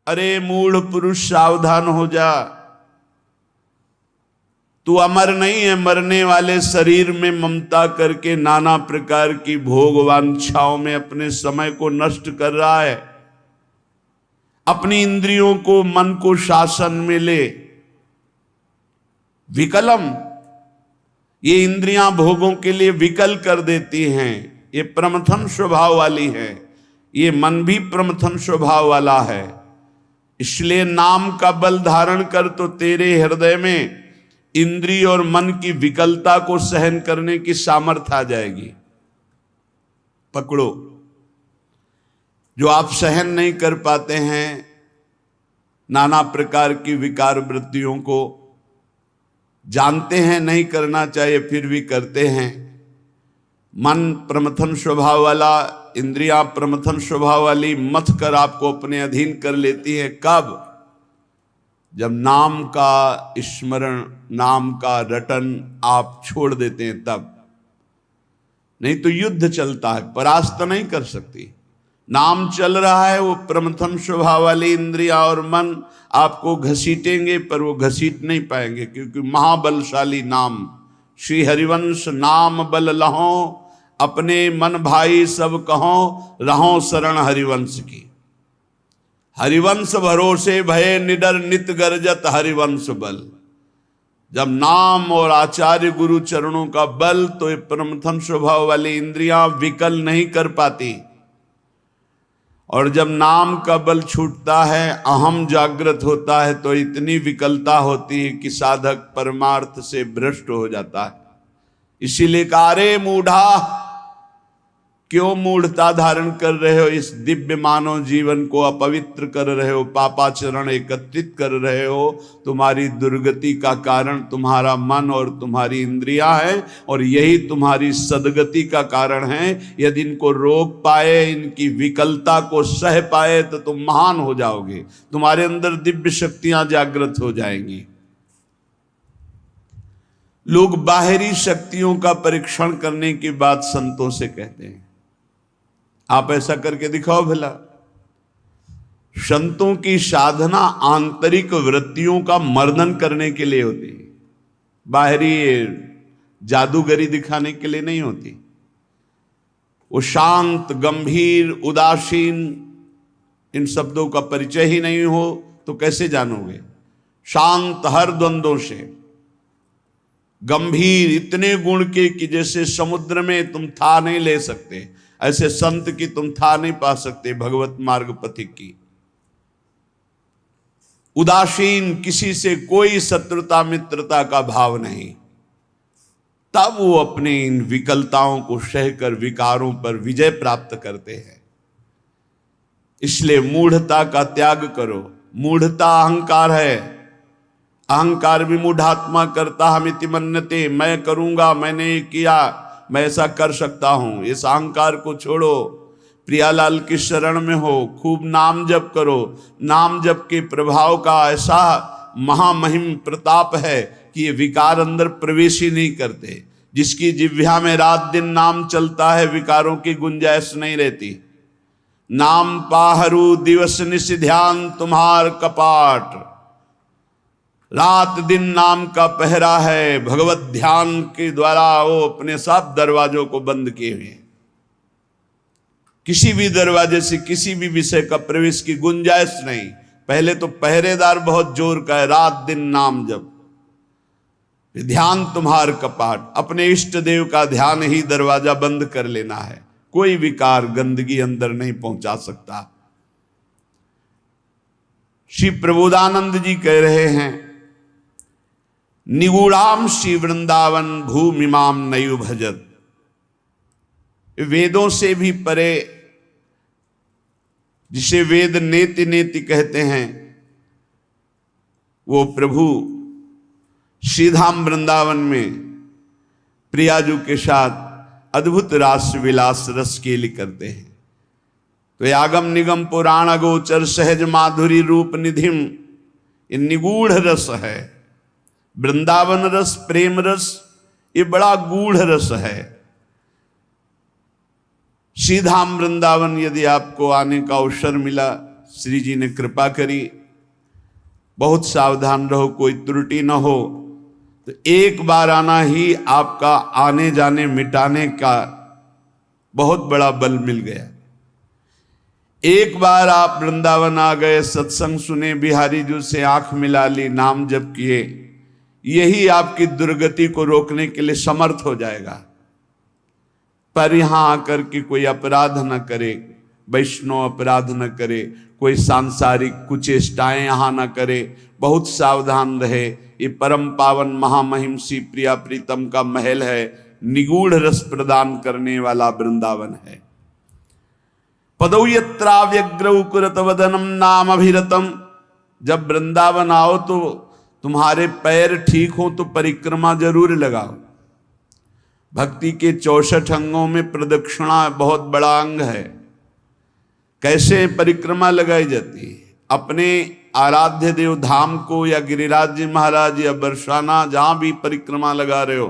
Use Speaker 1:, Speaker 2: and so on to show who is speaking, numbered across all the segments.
Speaker 1: अरे मूढ़ पुरुष सावधान हो जा, तू अमर नहीं है। मरने वाले शरीर में ममता करके नाना प्रकार की भोग वांछाओं में अपने समय को नष्ट कर रहा है। अपनी इंद्रियों को, मन को शासन में ले। विकलम, ये इंद्रियां भोगों के लिए विकल कर देती हैं। ये प्रमथन स्वभाव वाली है, ये मन भी प्रमथन स्वभाव वाला है। इसलिए नाम का बल धारण कर तो तेरे हृदय में इंद्रिय और मन की विकलता को सहन करने की सामर्थ्य आ जाएगी। पकड़ो, जो आप सहन नहीं कर पाते हैं नाना प्रकार की विकार वृत्तियों को, जानते हैं नहीं करना चाहिए फिर भी करते हैं। मन प्रमथन स्वभाव वाला, इंद्रियां प्रमथन स्वभाव वाली मथ कर आपको अपने अधीन कर लेती है। कब? जब नाम का स्मरण, नाम का रटन आप छोड़ देते हैं तब। नहीं तो युद्ध चलता है, परास्त नहीं कर सकती। नाम चल रहा है, वो प्रमथन स्वभाव वाली इंद्रिया और मन आपको घसीटेंगे, पर वो घसीट नहीं पाएंगे, क्योंकि महाबलशाली नाम। श्री हरिवंश नाम बल लहो, अपने मन भाई सब कहो, रहो शरण हरिवंश की। हरिवंश भरोसे भय निडर नित गर्जत हरिवंश बल। जब नाम और आचार्य गुरु चरणों का बल, तो ये प्रमथन स्वभाव वाली इंद्रियां विकल नहीं कर पाती। और जब नाम का बल छूटता है, अहम जागृत होता है, तो इतनी विकलता होती है कि साधक परमार्थ से भ्रष्ट हो जाता है। इसीलिए कारे मूढ़ा, क्यों मूढ़ता धारण कर रहे हो? इस दिव्य मानव जीवन को अपवित्र कर रहे हो, पापाचरण एकत्रित कर रहे हो। तुम्हारी दुर्गति का कारण तुम्हारा मन और तुम्हारी इंद्रियां है, और यही तुम्हारी सदगति का कारण है। यदि इनको रोक पाए, इनकी विकलता को सह पाए, तो तुम महान हो जाओगे। तुम्हारे अंदर दिव्य शक्तियां जागृत हो जाएंगी। लोग बाहरी शक्तियों का परीक्षण करने की बात संतों से कहते हैं। आप ऐसा करके दिखाओ भला। संतों की साधना आंतरिक वृत्तियों का मर्दन करने के लिए होती है, बाहरी जादूगरी दिखाने के लिए नहीं होती। वो शांत, गंभीर, उदासीन, इन शब्दों का परिचय ही नहीं हो तो कैसे जानोगे? शांत हर द्वंद्वों से, गंभीर इतने गुण के कि जैसे समुद्र में तुम था नहीं ले सकते, ऐसे संत की तुम था नहीं पा सकते, भगवत मार्ग पथिक की। उदासीन, किसी से कोई शत्रुता मित्रता का भाव नहीं। तब वो अपने इन विकलताओं को सहकर विकारों पर विजय प्राप्त करते हैं। इसलिए मूढ़ता का त्याग करो। मूढ़ता अहंकार है। अहंकार भी मूढ़ात्मा करता हमिति मन्यते, मैं करूंगा, मैंने किया, मैं ऐसा कर सकता हूं। इस अहंकार को छोड़ो, प्रियालाल की शरण में हो, खूब नाम जप करो। नाम जप के प्रभाव का ऐसा महामहिम प्रताप है कि ये विकार अंदर प्रवेश ही नहीं करते। जिसकी जिह्वा में रात दिन नाम चलता है, विकारों की गुंजाइश नहीं रहती। नाम पाहरू दिवस निश ध्यान तुम्हार कपाट, रात दिन नाम का पहरा है। भगवत ध्यान के द्वारा वो अपने सब दरवाजों को बंद किए हुए। किसी भी दरवाजे से किसी भी विषय का प्रवेश की गुंजाइश नहीं। पहले तो पहरेदार बहुत जोर का है, रात दिन नाम जप, ध्यान तुम्हार कपाट। अपने इष्ट देव का ध्यान ही दरवाजा बंद कर लेना है। कोई विकार, गंदगी अंदर नहीं पहुंचा सकता। श्री प्रबोधानंद जी कह रहे हैं, निगूढ़ाम श्री वृंदावन भूमिमाम नयु भजत। वेदों से भी परे, जिसे वेद नेति नेति कहते हैं, वो प्रभु श्रीधाम वृंदावन में प्रियाजू के साथ अद्भुत रास विलास रस केली करते हैं। तो ये आगम निगम पुराण अगोचर सहज माधुरी रूप निधिम, ये निगूढ़ रस है। वृंदावन रस, प्रेम रस, ये बड़ा गूढ़ रस है। श्रीधाम वृंदावन यदि आपको आने का अवसर मिला, श्री जी ने कृपा करी, बहुत सावधान रहो, कोई त्रुटि न हो। तो एक बार आना ही आपका आने जाने मिटाने का बहुत बड़ा बल मिल गया। एक बार आप वृंदावन आ गए, सत्संग सुने, बिहारी जी से आंख मिला ली, नाम जप किए, यही आपकी दुर्गति को रोकने के लिए समर्थ हो जाएगा। पर यहां आकर के कोई अपराध न करे, वैष्णव अपराध न करे, कोई सांसारिक कुचेष्टाएं यहां न करे, बहुत सावधान रहे। ये परम पावन महामहिम श्री प्रिया प्रीतम का महल है, निगूढ़ रस प्रदान करने वाला वृंदावन है। पदौ यत्रा व्यग्रौ कुरत वदनम नाम अभिरतम। जब वृंदावन आओ तो तुम्हारे पैर ठीक हो तो परिक्रमा जरूर लगाओ। भक्ति के 64 अंगों में प्रदक्षिणा बहुत बड़ा अंग है। कैसे परिक्रमा लगाई जाती है? अपने आराध्य देव धाम को या गिरिराज जी महाराज या बरसाना जहां भी परिक्रमा लगा रहे हो,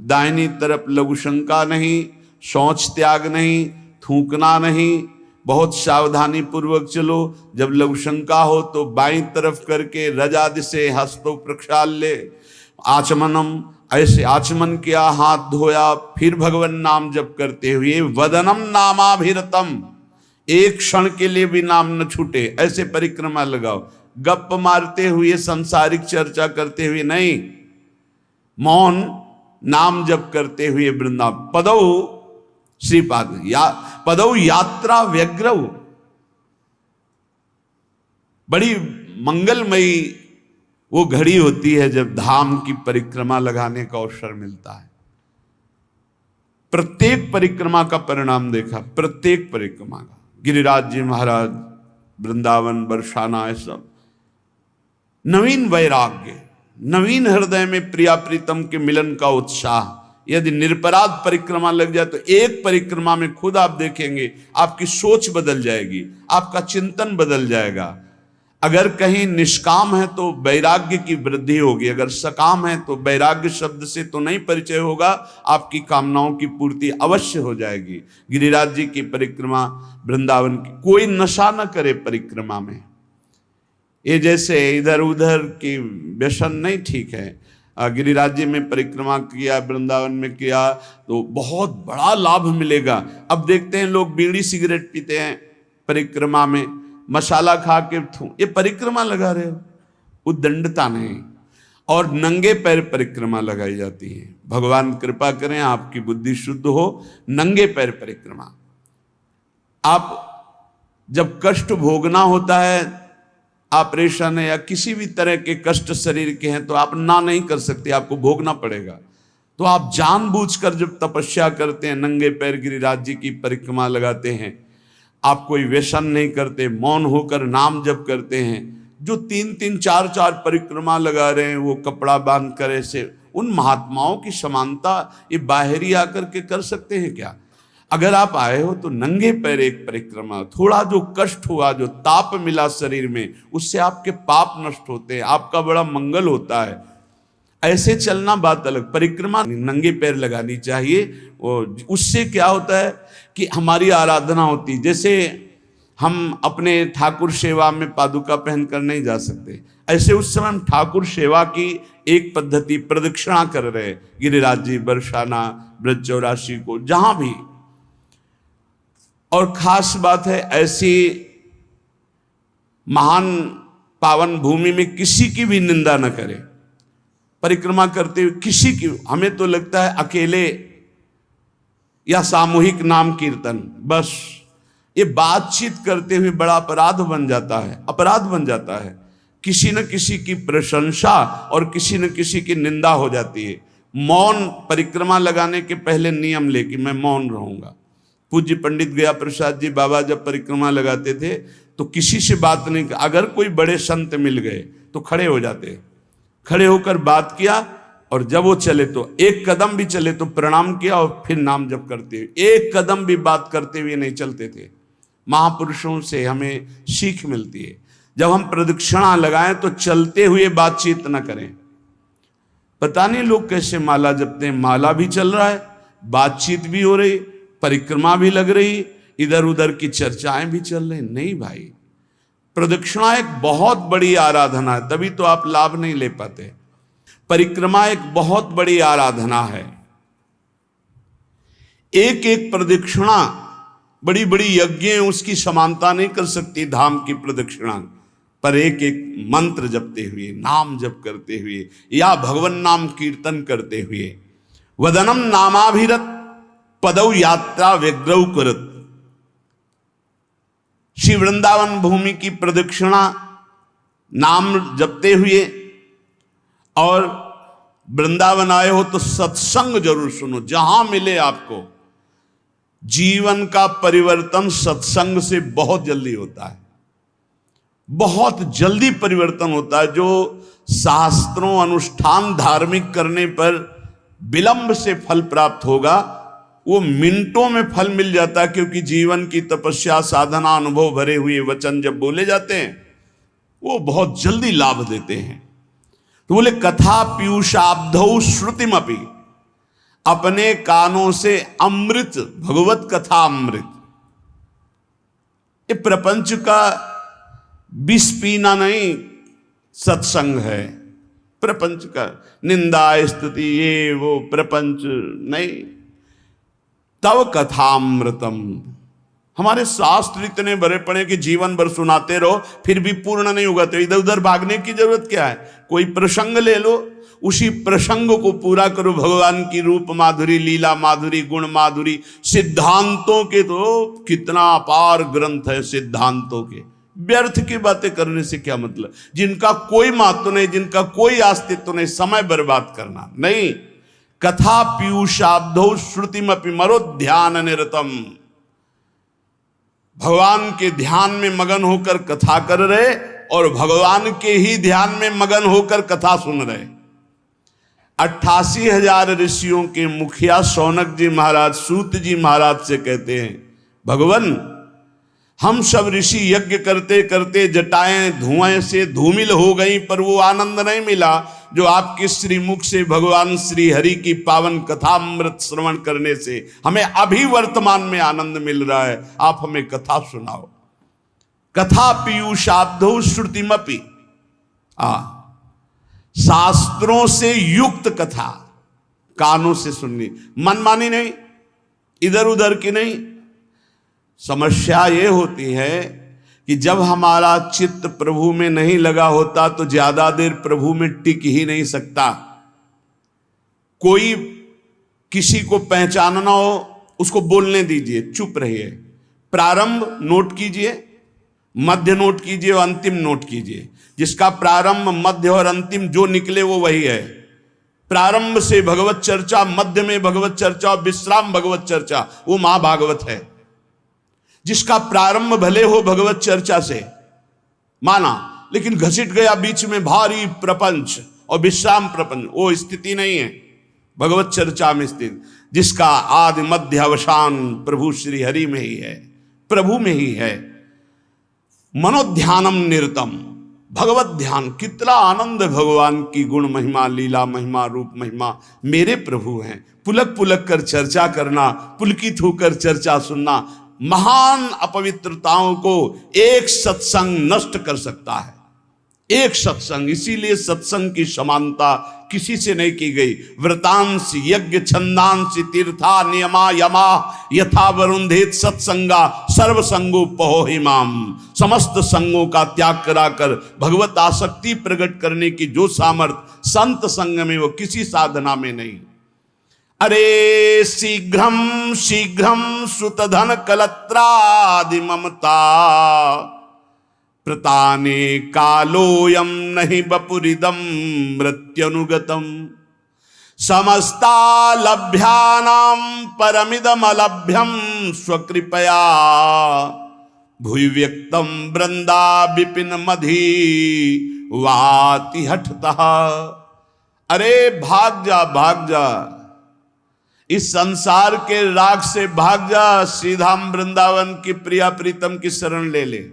Speaker 1: दाहिनी तरफ लघुशंका नहीं, शौच त्याग नहीं, थूकना नहीं, बहुत सावधानी पूर्वक चलो। जब लघुशंका हो तो बाईं तरफ करके रजादि से हस्तो प्रक्षाल्य आचमनम, ऐसे आचमन किया, हाथ धोया, फिर भगवान नाम जप करते हुए वदनम नामाभिरतम, एक क्षण के लिए भी नाम न छूटे, ऐसे परिक्रमा लगाओ। गप मारते हुए, सांसारिक चर्चा करते हुए नहीं, मौन नाम जप करते हुए वृंदावन। पदौ श्रीपाद पदौ यात्रा व्यग्रौ, बड़ी मंगलमयी वो घड़ी होती है जब धाम की परिक्रमा लगाने का अवसर मिलता है। प्रत्येक परिक्रमा का परिणाम देखा, प्रत्येक परिक्रमा का, गिरिराज जी महाराज, वृंदावन, बरसाना, ये सब नवीन वैराग्य, नवीन हृदय में प्रिया प्रीतम के मिलन का उत्साह। यदि निरपराध परिक्रमा लग जाए तो एक परिक्रमा में खुद आप देखेंगे आपकी सोच बदल जाएगी, आपका चिंतन बदल जाएगा। अगर कहीं निष्काम है तो वैराग्य की वृद्धि होगी, अगर सकाम है तो वैराग्य शब्द से तो नहीं परिचय होगा, आपकी कामनाओं की पूर्ति अवश्य हो जाएगी। गिरिराज जी की परिक्रमा, वृंदावन की, कोई नशा न करे परिक्रमा में। ये जैसे इधर उधर की व्यसन नहीं ठीक है। गिरिराज जी में परिक्रमा किया, वृंदावन में किया तो बहुत बड़ा लाभ मिलेगा। अब देखते हैं लोग बीड़ी सिगरेट पीते हैं परिक्रमा में, मसाला खा के ये परिक्रमा लगा रहे हो, उद्दंडता नहीं। और नंगे पैर परिक्रमा लगाई जाती है। भगवान कृपा करें आपकी बुद्धि शुद्ध हो, नंगे पैर परिक्रमा। आप जब कष्ट भोगना होता है, ऑपरेशन है या किसी भी तरह के कष्ट शरीर के हैं, तो आप ना नहीं कर सकते, आपको भोगना पड़ेगा। तो आप जानबूझकर जब तपस्या करते हैं, नंगे पैर गिरिराज जी की परिक्रमा लगाते हैं, आप कोई व्यसन नहीं करते, मौन होकर नाम जप करते हैं। जो 3-3, 4-4 परिक्रमा लगा रहे हैं, वो कपड़ा बांध कर ऐसे, उन महात्माओं की समानता ये बाहरी आकर के कर सकते हैं क्या? अगर आप आए हो तो नंगे पैर एक परिक्रमा, थोड़ा जो कष्ट हुआ, जो ताप मिला शरीर में, उससे आपके पाप नष्ट होते हैं, आपका बड़ा मंगल होता है। ऐसे चलना बात अलग, परिक्रमा नंगे पैर लगानी चाहिए। उससे क्या होता है कि हमारी आराधना होती, जैसे हम अपने ठाकुर सेवा में पादुका पहनकर नहीं जा सकते, ऐसे उस समय हम ठाकुर सेवा की एक पद्धति प्रदक्षिणा कर रहे, गिरिराज जी, बरसाना, ब्रज 84 को, जहां भी। और खास बात है, ऐसी महान पावन भूमि में किसी की भी निंदा न करें। परिक्रमा करते हुए किसी की, हमें तो लगता है अकेले या सामूहिक नाम कीर्तन, बस ये बातचीत करते हुए बड़ा अपराध बन जाता है, अपराध बन जाता है। किसी न किसी की प्रशंसा और किसी न किसी की निंदा हो जाती है। मौन, परिक्रमा लगाने के पहले नियम ले कि मैं मौन रहूंगा। पूज्य पंडित गया प्रसाद जी बाबा जब परिक्रमा लगाते थे तो किसी से बात नहीं, अगर कोई बड़े संत मिल गए तो खड़े हो जाते, खड़े होकर बात किया, और जब वो चले तो एक कदम भी चले तो प्रणाम किया और फिर नाम जप करते हुए, एक कदम भी बात करते हुए नहीं चलते थे। महापुरुषों से हमें सीख मिलती है। जब हम प्रदक्षिणा लगाएं तो चलते हुए बातचीत न करें। पता नहीं लोग कैसे माला जपते हैं, माला भी चल रहा है, बातचीत भी हो रही, परिक्रमा भी लग रही, इधर उधर की चर्चाएं भी चल रही। नहीं भाई, प्रदक्षिणा एक बहुत बड़ी आराधना है, तभी तो आप लाभ नहीं ले पाते। परिक्रमा एक बहुत बड़ी आराधना है। एक एक प्रदक्षिणा, बड़ी बड़ी यज्ञ उसकी समानता नहीं कर सकती धाम की प्रदक्षिणा, पर एक एक मंत्र जपते हुए, नाम जप करते हुए या भगवान नाम कीर्तन करते हुए, वदनम नामाभिरत पदौ यात्रा व्यग्रौ करत। श्री वृंदावन भूमि की प्रदक्षिणा नाम जपते हुए, और वृंदावन आए हो तो सत्संग जरूर सुनो, जहां मिले आपको। जीवन का परिवर्तन सत्संग से बहुत जल्दी होता है, बहुत जल्दी परिवर्तन होता है। जो शास्त्रों अनुष्ठान धार्मिक करने पर विलंब से फल प्राप्त होगा, वो मिनटों में फल मिल जाता है, क्योंकि जीवन की तपस्या साधना अनुभव भरे हुए वचन जब बोले जाते हैं वो बहुत जल्दी लाभ देते हैं। तो बोले कथा पीयूषाब्धौ श्रुतिमपि, अपने कानों से अमृत, भगवत कथा अमृत। ये प्रपंच का विष पीना नहीं सत्संग है, प्रपंच का निंदा स्तुति ये वो प्रपंच नहीं। तव कथामृतम, हमारे शास्त्र इतने भरे पड़े कि जीवन भर सुनाते रहो फिर भी पूर्ण नहीं होगा, तो इधर उधर भागने की जरूरत क्या है। कोई प्रसंग ले लो, उसी प्रसंग को पूरा करो। भगवान की रूप माधुरी, लीला माधुरी, गुण माधुरी, सिद्धांतों के तो कितना अपार ग्रंथ है सिद्धांतों के। व्यर्थ की बातें करने से क्या मतलब, जिनका कोई महत्व नहीं, जिनका कोई अस्तित्व नहीं, समय बर्बाद करना नहीं। कथा पीयूषाब्धौ श्रुतिमपि मरो ध्यान निरतम, भगवान के ध्यान में मगन होकर कथा कर रहे और भगवान के ही ध्यान में मगन होकर कथा सुन रहे। 88,000 ऋषियों के मुखिया शौनक जी महाराज सूत जी महाराज से कहते हैं, भगवान हम सब ऋषि यज्ञ करते करते जटाएं धुएं से धूमिल हो गई, पर वो आनंद नहीं मिला जो आपके श्रीमुख से भगवान श्री हरि की पावन कथामृत श्रवण करने से हमें अभी वर्तमान में आनंद मिल रहा है। आप हमें कथा सुनाओ। कथा पीयूषाब्धौ श्रुतिमपि, शास्त्रों से युक्त कथा कानों से सुननी, मनमानी नहीं, इधर उधर की नहीं। समस्या ये होती है कि जब हमारा चित्त प्रभु में नहीं लगा होता तो ज्यादा देर प्रभु में टिक ही नहीं सकता। कोई किसी को पहचानना हो उसको बोलने दीजिए, चुप रहिए। प्रारंभ नोट कीजिए, मध्य नोट कीजिए और अंतिम नोट कीजिए। जिसका प्रारंभ मध्य और अंतिम जो निकले वो वही है। प्रारंभ से भगवत चर्चा, मध्य में भगवत चर्चा और विश्राम भगवत चर्चा, वो महाभागवत है। जिसका प्रारंभ भले हो भगवत चर्चा से माना, लेकिन घसीट गया बीच में भारी प्रपंच और विश्राम प्रपंच, वो स्थिति नहीं है भगवत चर्चा में स्थित। जिसका आदि मध्य अवसान प्रभु श्री हरि में ही है, प्रभु में ही है। मनोध्यानम निरतम, भगवत ध्यान। कितना आनंद भगवान की गुण महिमा, लीला महिमा, रूप महिमा मेरे प्रभु हैं। पुलक पुलक कर चर्चा करना, पुलकित होकर चर्चा सुनना, महान अपवित्रताओं को एक सत्संग नष्ट कर सकता है। एक सत्संग, इसीलिए सत्संग की समानता किसी से नहीं की गई। व्रतांश यज्ञ छंदांश तीर्था नियमा यमा यथा वरुंधेत सत्संगा सर्वसंगो पहो हिमाम। समस्त संगों का त्याग कराकर भगवत आसक्ति प्रकट करने की जो सामर्थ्य संत संग में, वो किसी साधना में नहीं। अरे शीघ्रम शीघ्रम सुतधन कलत्रादि ममता प्रताने कालोयम नहीं बपुरिदम मृत्युनुगतम। समस्ता लभ्यानाम परमिदम अलभ्यम स्वकृपया भूय व्यक्तम वृंदा विपिन मधि वाति हठतः। अरे भाग जा, भाग जा, इस संसार के राग से भाग जा, सीधा वृंदावन की प्रिया प्रीतम की शरण ले ले।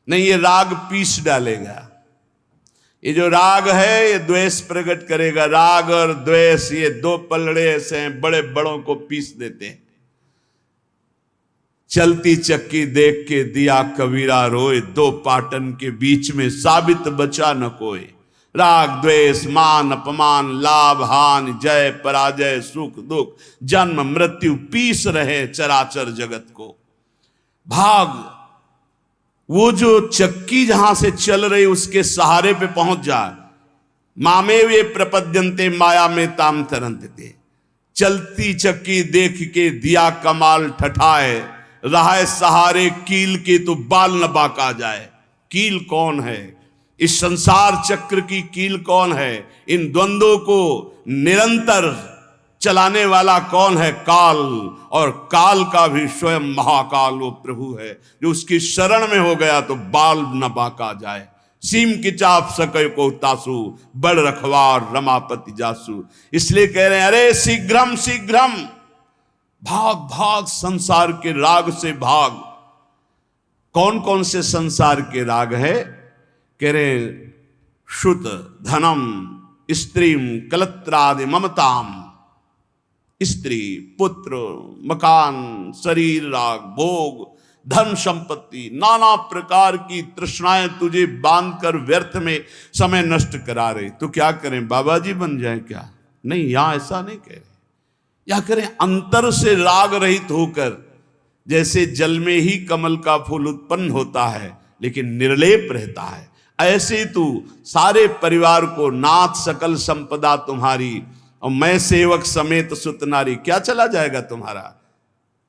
Speaker 1: नहीं, ये राग पीस डालेगा। ये जो राग है ये द्वेष प्रकट करेगा। राग और द्वेष ये दो पलड़े ऐसे हैं, बड़े बड़ों को पीस देते हैं। चलती चक्की देख के दिया कबीरा रोए, दो पाटन के बीच में साबित बचा न कोई। राग द्वेष मान अपमान लाभ हानि जय पराजय सुख दुख जन्म मृत्यु पीस रहे चराचर जगत को। भाग वो जो चक्की जहां से चल रही उसके सहारे पे पहुंच जाए। मामे वे प्रपद्यंते माया में ताम तरंते। चलती चक्की देख के दिया कमाल ठठाए, रहा सहारे कील के तो बाल न बाका जाए। कील कौन है? इस संसार चक्र की कील कौन है? इन द्वंद्वों को निरंतर चलाने वाला कौन है? काल। और काल का भी स्वयं महाकाल वो प्रभु है जो उसकी शरण में हो गया तो बाल न बाका जाए। सीम की चाप सके को तासु, बड़ रखवार रमापति जासु। इसलिए कह रहे हैं अरे शीघ्रम शीघ्रम, भाग भाग संसार के राग से भाग। कौन कौन से संसार के राग है? कह रहे शुत धनम स्त्रीम कलत्रादि ममताम। स्त्री पुत्र मकान शरीर राग भोग धन संपत्ति नाना प्रकार की तृष्णाएं तुझे बांधकर व्यर्थ में समय नष्ट करा रहे। तो क्या करें? बाबा जी बन जाए क्या? नहीं, यहां ऐसा नहीं कह रहे। या करें अंतर से राग रहित होकर, जैसे जल में ही कमल का फूल उत्पन्न होता है लेकिन निर्लेप रहता है, ऐसे तू सारे परिवार को नाथ सकल संपदा तुम्हारी और मैं सेवक समेत सुत नारी। क्या चला जाएगा तुम्हारा?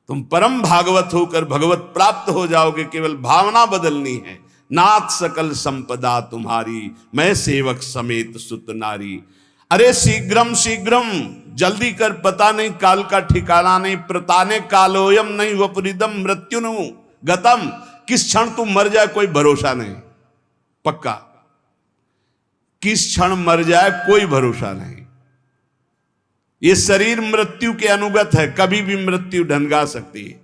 Speaker 1: तुम परम भागवत होकर भगवत प्राप्त हो जाओगे। केवल भावना बदलनी है। नाथ सकल संपदा तुम्हारी मैं सेवक समेत सुत नारी। अरे शीघ्रम शीघ्रम, जल्दी कर, पता नहीं काल का ठिकाना नहीं। प्रताने कालोयम नहीं वपुरिदम मृत्युनु गतम। किस क्षण तुम मर जाए कोई भरोसा नहीं। पक्का किस क्षण मर जाए कोई भरोसा नहीं। ये शरीर मृत्यु के अनुगत है, कभी भी मृत्यु ढंगा सकती है।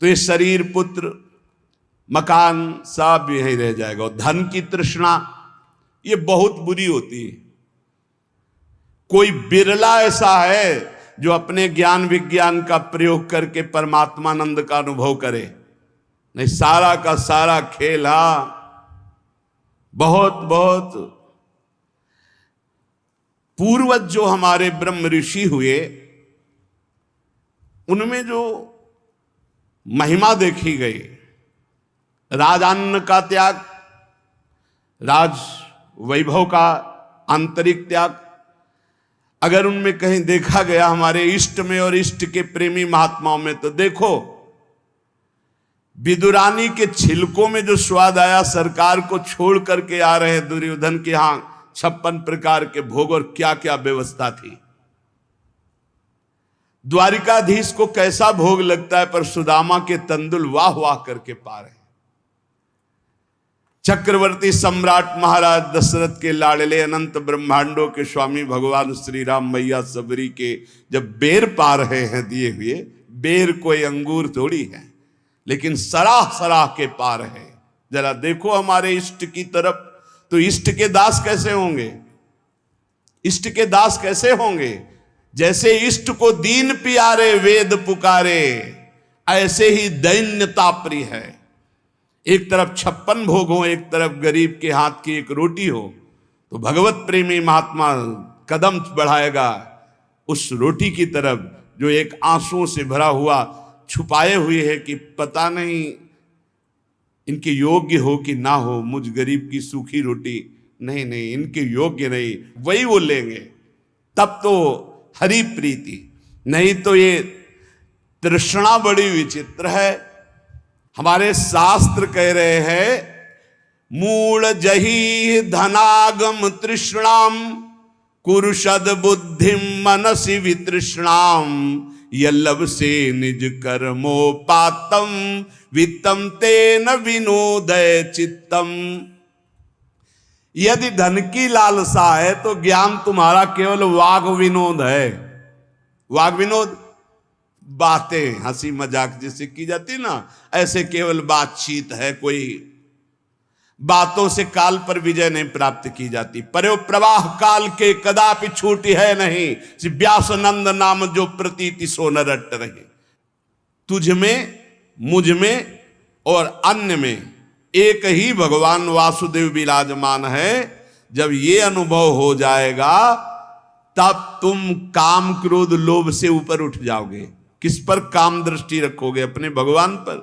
Speaker 1: तो ये शरीर पुत्र मकान सब यहीं रह जाएगा। और धन की तृष्णा ये बहुत बुरी होती है। कोई बिरला ऐसा है जो अपने ज्ञान विज्ञान का प्रयोग करके परमात्मानंद का अनुभव करे। नहीं, सारा का सारा खेल बहुत बहुत पूर्वज जो हमारे ब्रह्म ऋषि हुए उनमें जो महिमा देखी गई, राजान्न का त्याग, राज वैभव का आंतरिक त्याग, अगर उनमें कहीं देखा गया हमारे इष्ट में और इष्ट के प्रेमी महात्माओं में, तो देखो विदुरानी के छिलकों में जो स्वाद आया, सरकार को छोड़ करके आ रहे दुर्योधन के यहां 56 प्रकार के भोग और क्या क्या व्यवस्था थी। द्वारिकाधीश को कैसा भोग लगता है, पर सुदामा के तंदुल वाह वाह करके पा रहे। चक्रवर्ती सम्राट महाराज दशरथ के लाडले अनंत ब्रह्मांडों के स्वामी भगवान श्री राम मैया सबरी के जब बेर पा रहे हैं दिए हुए, बेर कोई अंगूर थोड़ी है, लेकिन सराह सराह के पा रहे हैं। जरा देखो हमारे इष्ट की तरफ, तो इष्ट के दास कैसे होंगे? इष्ट के दास कैसे होंगे? जैसे इष्ट को दीन प्यारे वेद पुकारे, ऐसे ही दैन्यता प्रिय है। एक तरफ 56 भोग हो, एक तरफ गरीब के हाथ की एक रोटी हो, तो भगवत प्रेमी महात्मा कदम बढ़ाएगा उस रोटी की तरफ जो एक आंसुओं से भरा हुआ छुपाए हुए है कि पता नहीं इनके योग्य हो कि ना हो। मुझ गरीब की सूखी रोटी नहीं नहीं, इनके योग्य नहीं, वही वो लेंगे, तब तो हरि प्रीति। नहीं तो ये तृष्णा बड़ी विचित्र है। हमारे शास्त्र कह रहे हैं मूल जही धनागम तृष्णाम कुरुषद बुद्धिम मनसि वितृष्णाम यल्लभ से निज कर्मोपातम वित्तम तेन विनोदय चित्तम। यदि धन की लालसा है तो ज्ञान तुम्हारा केवल वाग विनोद है। वाग विनोद बातें हंसी मजाक जैसे की जाती ना, ऐसे केवल बातचीत है। कोई बातों से काल पर विजय नहीं प्राप्त की जाती। पर्यो प्रवाह काल के कदापि छूटी है नहीं, व्यास नंद नाम जो प्रतीति सो न रट रहे। तुझ में मुझ में और अन्य में एक ही भगवान वासुदेव विराजमान है। जब ये अनुभव हो जाएगा तब तुम काम क्रोध लोभ से ऊपर उठ जाओगे। किस पर काम दृष्टि रखोगे? अपने भगवान पर।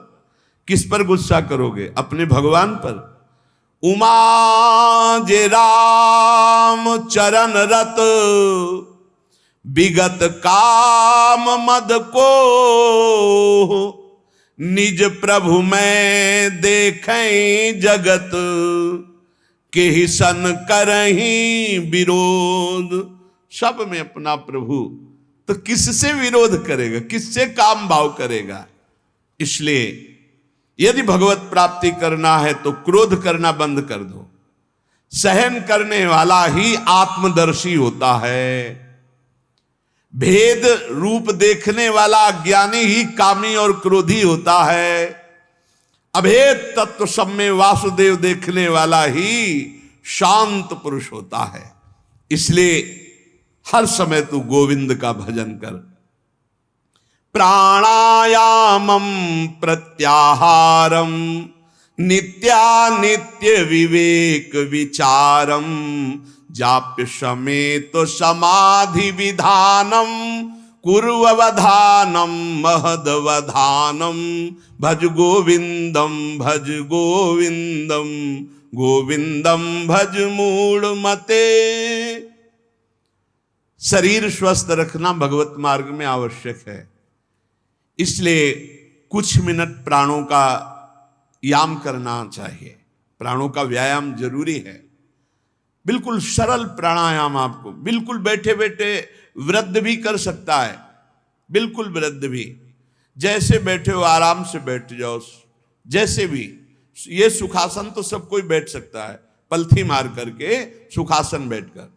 Speaker 1: किस पर गुस्सा करोगे? अपने भगवान पर। उमा जे राम चरण रत विगत काम मद को निज प्रभु में देखें जगत के ही सन करहीं विरोध। सब में अपना प्रभु, तो किससे विरोध करेगा? किससे काम भाव करेगा? इसलिए यदि भगवत प्राप्ति करना है तो क्रोध करना बंद कर दो। सहन करने वाला ही आत्मदर्शी होता है। भेद रूप देखने वाला अज्ञानी ही कामी और क्रोधी होता है। अभेद तत्व सब में वासुदेव देखने वाला ही शांत पुरुष होता है। इसलिए हर समय तू गोविंद का भजन कर। प्राणायामम प्रत्याहारम नित्यानित्य विवेक विचारम जाप्य समेत समाधि विधानम कुर्ववधानम महदवधानम भज गोविंदम गोविंदम भज मूढ़ मते। शरीर स्वस्थ रखना भगवत मार्ग में आवश्यक है। इसलिए कुछ मिनट प्राणों का याम करना चाहिए। प्राणों का व्यायाम जरूरी है। बिल्कुल सरल प्राणायाम, आपको बिल्कुल बैठे बैठे वृद्ध भी कर सकता है। बिल्कुल वृद्ध भी, जैसे बैठे हो आराम से बैठ जाओ। जैसे भी, ये सुखासन तो सब कोई बैठ सकता है, पलथी मार करके सुखासन बैठकर।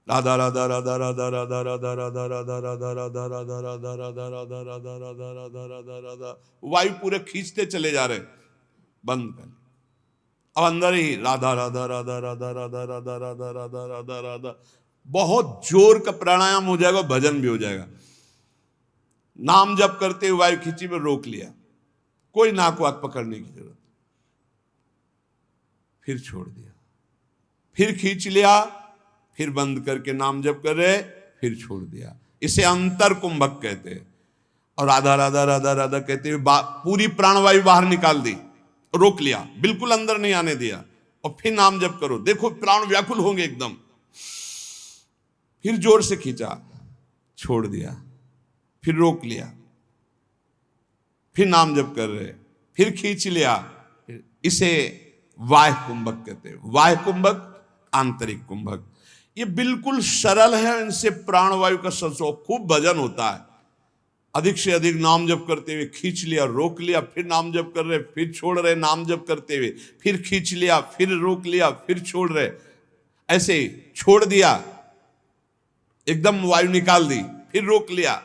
Speaker 1: राधा राधा राधा राधा राधा राधा राधा राधा राधा राधा राधा राधा राधा राधा राधा राधा राधा राधा राधा, वायु पूरे खींचते चले जा रहे, बंद कर। अब अंदर ही राधा राधा राधा राधा राधा राधा राधा राधा राधा राधा, बहुत जोर का प्राणायाम हो जाएगा, भजन भी हो जाएगा। नाम जप करते हुए वायु खींची में रोक लिया, कोई नाक वाक पकड़ने की जरूरत, फिर छोड़ दिया, फिर खींच लिया, फिर बंद करके नाम जप कर रहे, फिर छोड़ दिया। इसे अंतर कुंभक कहते हैं। और राधा राधा राधा राधा कहते हुए पूरी प्राणवायु बाहर निकाल दी, रोक लिया, बिल्कुल अंदर नहीं आने दिया, और फिर नाम जप करो। देखो प्राण व्याकुल होंगे एकदम। फिर जोर से खींचा, छोड़ दिया, फिर रोक लिया, फिर नाम जप कर रहे, फिर खींच लिया। इसे वाह्य कुंभक कहते हैं। वाह्य कुंभक, आंतरिक कुंभक। ये बिल्कुल सरल है। इनसे प्राणवायु का संसर्ग, खूब भजन होता है। अधिक से अधिक नाम जप करते हुए खींच लिया, रोक लिया, फिर नाम जप कर रहे, फिर छोड़ रहे, नाम जप करते हुए फिर खींच लिया, फिर रोक लिया, फिर छोड़ रहे। ऐसे छोड़ दिया, एकदम वायु निकाल दी, फिर रोक लिया,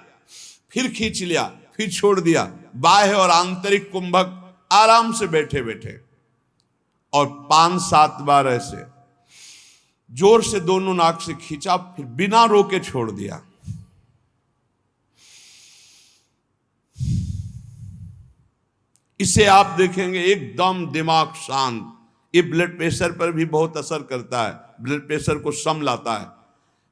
Speaker 1: फिर खींच लिया, फिर छोड़ दिया। बाह्य और आंतरिक कुंभक आराम से बैठे बैठे, और 5-7 बार ऐसे जोर से दोनों नाक से खींचा, फिर बिना रोके छोड़ दिया। इसे आप देखेंगे एकदम दिमाग शांत। ये ब्लड प्रेशर पर भी बहुत असर करता है, ब्लड प्रेशर को सम लाता है।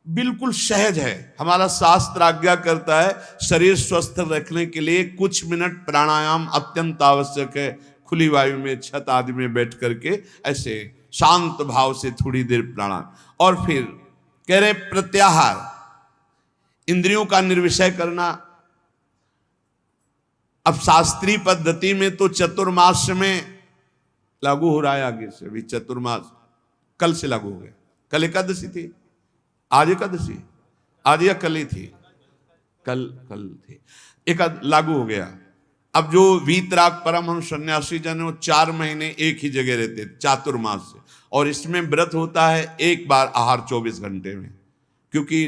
Speaker 1: बिल्कुल सहज है। हमारा शास्त्र आज्ञा करता है शरीर स्वस्थ रखने के लिए कुछ मिनट प्राणायाम अत्यंत आवश्यक है। खुली वायु में, छत आदि में बैठ करके ऐसे शांत भाव से थोड़ी देर प्राणायाम। और फिर कह रहे प्रत्याहार, इंद्रियों का निर्विषय करना। अब शास्त्रीय पद्धति में तो चतुर्मास में लागू हो रहा है, आगे से भी चतुर्मास कल से लागू हो गया। कल एकादशी थी, आज एकादशी, आज या कल ही थी, कल थी, एक लागू हो गया। अब जो वीतराग परमहंस सन्यासी जन, वो 4 महीने एक ही जगह रहते चातुर्मास से, और इसमें व्रत होता है एक बार आहार 24 घंटे में। क्योंकि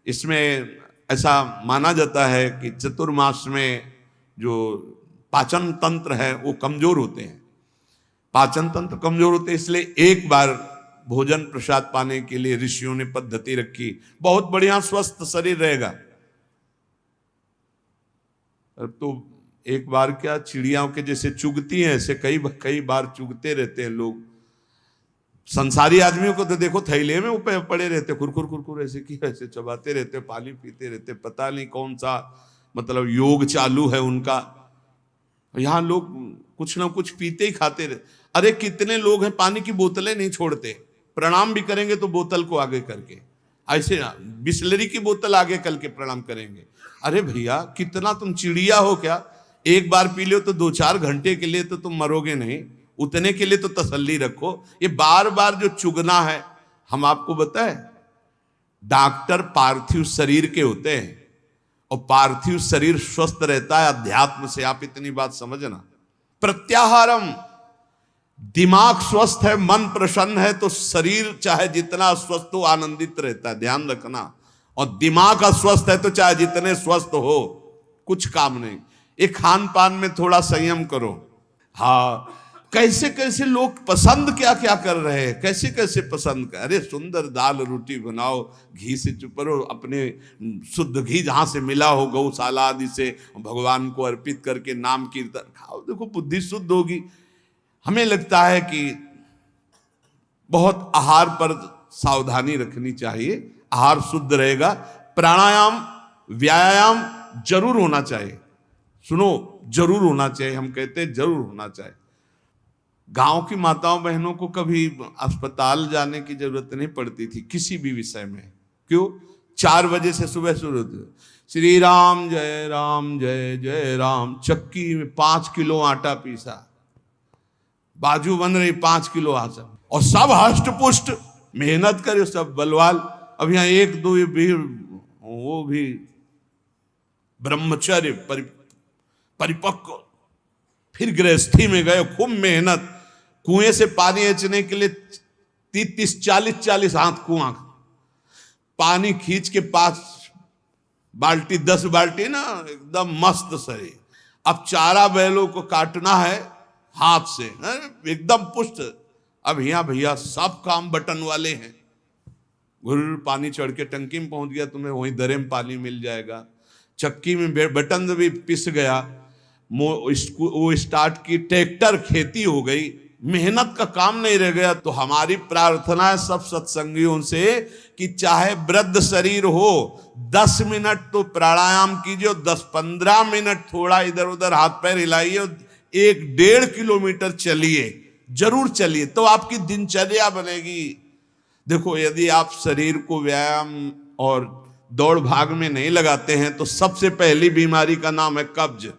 Speaker 1: इसमें ऐसा माना जाता है कि चतुर्मास में जो पाचन तंत्र है वो कमजोर होते हैं, पाचन तंत्र कमजोर होते हैं। इसलिए एक बार भोजन प्रसाद पाने के लिए ऋषियों ने पद्धति रखी। बहुत बढ़िया स्वस्थ शरीर रहेगा। तो एक बार क्या, चिड़ियाओं के जैसे चुगती हैं ऐसे कई कई बार चुगते रहते हैं लोग। संसारी आदमियों को तो देखो थैले में ऊपर पड़े रहते, कुरकुर कुरकुर ऐसे की ऐसे चबाते रहते, पानी पीते रहते, पता नहीं कौन सा मतलब योग चालू है उनका। यहाँ लोग कुछ ना कुछ पीते ही खाते रहते। अरे कितने लोग हैं पानी की बोतलें नहीं छोड़ते, प्रणाम भी करेंगे तो बोतल को आगे करके, ऐसे बिस्लरी की बोतल आगे करके प्रणाम करेंगे। अरे भैया कितना तुम चिड़िया हो क्या, एक बार पी लो तो 2-4 घंटे के लिए तो तुम मरोगे नहीं, उतने के लिए तो तसल्ली रखो। ये बार बार जो चुगना है, हम आपको बताएं डॉक्टर पार्थिव शरीर के होते हैं और पार्थिव शरीर स्वस्थ रहता है अध्यात्म से, आप इतनी बात समझना। प्रत्याहारम, दिमाग स्वस्थ है, मन प्रसन्न है तो शरीर चाहे जितना स्वस्थ हो आनंदित रहता है, ध्यान रखना। और दिमाग अस्वस्थ है तो चाहे जितने स्वस्थ हो कुछ काम नहीं। एक खान पान में थोड़ा संयम करो। हाँ, कैसे कैसे लोग पसंद क्या क्या कर रहे हैं, कैसे कैसे पसंद कर, अरे सुंदर दाल रोटी बनाओ, घी से चुपरो, अपने शुद्ध घी जहां से मिला हो गौशाला आदि से भगवान को अर्पित करके नाम कीर्तन खाओ, देखो बुद्धि शुद्ध होगी। हमें लगता है कि बहुत आहार पर सावधानी रखनी चाहिए, आहार शुद्ध रहेगा। प्राणायाम व्यायाम जरूर होना चाहिए, सुनो जरूर होना चाहिए, हम कहते हैं जरूर होना चाहिए। गांव की माताओं बहनों को कभी अस्पताल जाने की जरूरत नहीं पड़ती थी किसी भी विषय में। क्यों? 4 बजे से सुबह शुरू होती, श्री राम जय जय राम, चक्की में 5 किलो आटा पीसा, बाजू बन रही 5 किलो आटा, और सब हष्ट पुष्ट मेहनत करे, सब बलवाल। अब यहाँ 1-2 भी वो भी ब्रह्मचर्य परिपक्व, फिर गृहस्थी में गए, खूब मेहनत, कुएं से पानी खींचने के लिए 30 40 हाथ कुआं, पानी खींच के 5 बाल्टी 10 बाल्टी ना, एकदम मस्त सही। अब चारा बैलों को काटना है हाथ से, एकदम पुष्ट। अब यहाँ भैया सब काम बटन वाले हैं, घुर पानी चढ़ के टंकी में पहुंच गया, तुम्हें वहीं दरे में पानी मिल जाएगा। चक्की में बटन भी पिस गया, वो स्टार्ट की, ट्रैक्टर खेती हो गई, मेहनत का काम नहीं रह गया। तो हमारी प्रार्थना है सब सत्संगियों से कि चाहे वृद्ध शरीर हो, 10 मिनट तो प्राणायाम कीजिए, 10-15 मिनट थोड़ा इधर उधर हाथ पैर हिलाइए, 1-1.5 किलोमीटर चलिए, जरूर चलिए, तो आपकी दिनचर्या बनेगी। देखो यदि आप शरीर को व्यायाम और दौड़ भाग में नहीं लगाते हैं तो सबसे पहली बीमारी का नाम है कब्ज,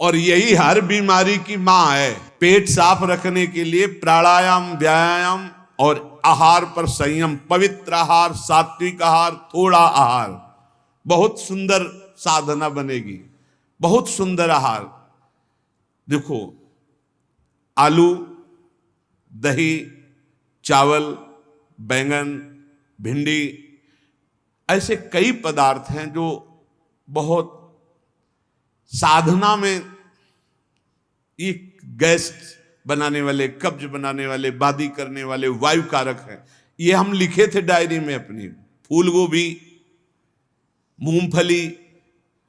Speaker 1: और यही हर बीमारी की मां है। पेट साफ रखने के लिए प्राणायाम व्यायाम और आहार पर संयम, पवित्र आहार, सात्विक आहार, थोड़ा आहार, बहुत सुंदर साधना बनेगी, बहुत सुंदर आहार। देखो आलू, दही, चावल, बैंगन, भिंडी, ऐसे कई पदार्थ हैं जो बहुत साधना में ये गैस बनाने वाले, कब्ज बनाने वाले, बादी करने वाले वायु कारक हैं। ये हम लिखे थे डायरी में अपनी। फूल गोभी, मूंगफली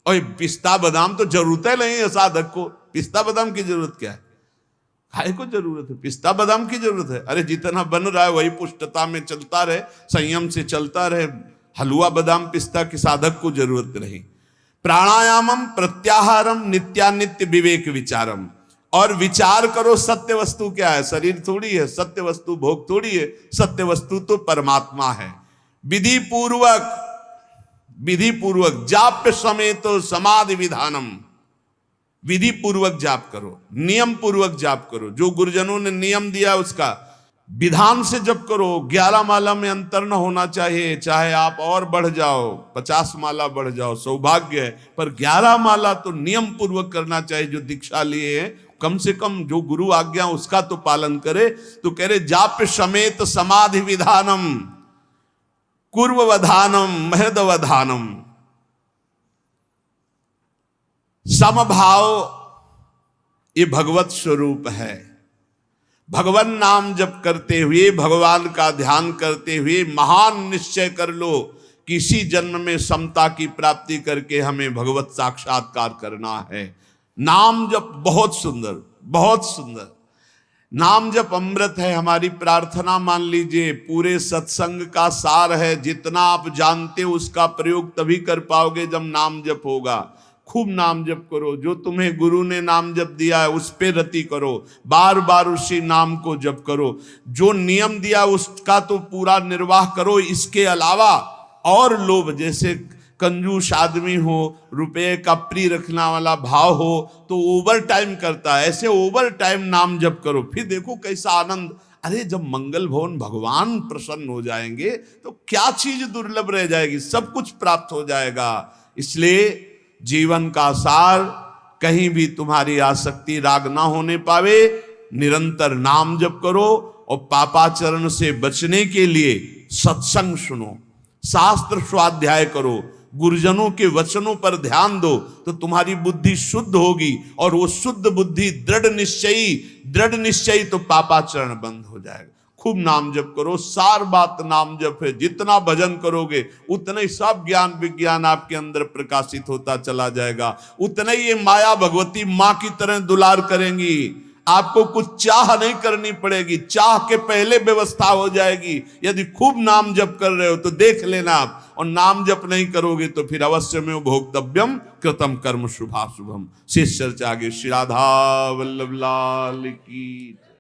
Speaker 1: और पिस्ता बादाम तो जरूरत है नहीं है साधक को, पिस्ता बादाम की जरूरत क्या है, खाए को जरूरत है, पिस्ता बादाम की जरूरत है। अरे जितना बन रहा है वही पुष्टता में चलता रहे, संयम से चलता रहे, हलवा बादाम पिस्ता की साधक को जरूरत नहीं। प्राणायामम प्रत्याहारम नित्यानित्य विवेक विचारम, और विचार करो सत्य वस्तु क्या है, शरीर थोड़ी है, सत्य वस्तु भोग थोड़ी है, सत्य वस्तु तो परमात्मा है। विधि पूर्वक जाप्य समेत समाधि विधानम, विधि पूर्वक जाप करो, नियम पूर्वक जाप करो, जो गुरुजनों ने नियम दिया उसका विधान से जप करो। 11 माला में अंतर न होना चाहिए, चाहे आप और बढ़ जाओ, 50 माला बढ़ जाओ, सौभाग्य है, पर 11 माला तो नियम पूर्वक करना चाहिए। जो दीक्षा लिए हैं कम से कम जो गुरु आज्ञा उसका तो पालन करे। तो कह रहे जाप्य समेत समाधि विधानम, कुर्ववधानम महदवधानम, समभाव ये भगवत स्वरूप है। भगवान नाम जप करते हुए, भगवान का ध्यान करते हुए महान निश्चय कर लो कि इसी जन्म में समता की प्राप्ति करके हमें भगवत साक्षात्कार करना है। नाम जप बहुत सुंदर, बहुत सुंदर। नाम जप अमृत है। हमारी प्रार्थना मान लीजिए पूरे सत्संग का सार है। जितना आप जानते हो उसका प्रयोग तभी कर पाओगे जब नाम जप होगा। खूब नाम जप करो। जो तुम्हें गुरु ने नाम जप दिया है उस पे रति करो, बार बार उसी नाम को जप करो। जो नियम दिया उसका तो पूरा निर्वाह करो। इसके अलावा और लोभ, जैसे कंजूस आदमी हो, रुपये का प्रिय रखना वाला भाव हो तो ओवर टाइम करता है, ऐसे ओवर टाइम नाम जप करो। फिर देखो कैसा आनंद। अरे जब मंगल भवन भगवान प्रसन्न हो जाएंगे तो क्या चीज दुर्लभ रह जाएगी, सब कुछ प्राप्त हो जाएगा। इसलिए जीवन का सार, कहीं भी तुम्हारी आसक्ति राग ना होने पावे, निरंतर नाम जप करो। और पापाचरण से बचने के लिए सत्संग सुनो, शास्त्र स्वाध्याय करो, गुरुजनों के वचनों पर ध्यान दो, तो तुम्हारी बुद्धि शुद्ध होगी। और वो शुद्ध बुद्धि दृढ़ निश्चयी तो पापाचरण बंद हो जाएगा। खूब नाम जप करो। सार बात नाम जप है। जितना भजन करोगे उतना ही सब ज्ञान विज्ञान आपके अंदर प्रकाशित होता चला जाएगा। उतना ही ये माया भगवती माँ की तरह दुलार करेंगी। आपको कुछ चाह नहीं करनी पड़ेगी, चाह के पहले व्यवस्था हो जाएगी। यदि खूब नाम जप कर रहे हो तो देख लेना आप, और नाम जप नहीं करोगे तो फिर अवश्य में भोक्तव्यम कृतम कर्म शुभाशुभम। शेष चर्चा आगे। श्री राधा वल्लभ लाल की।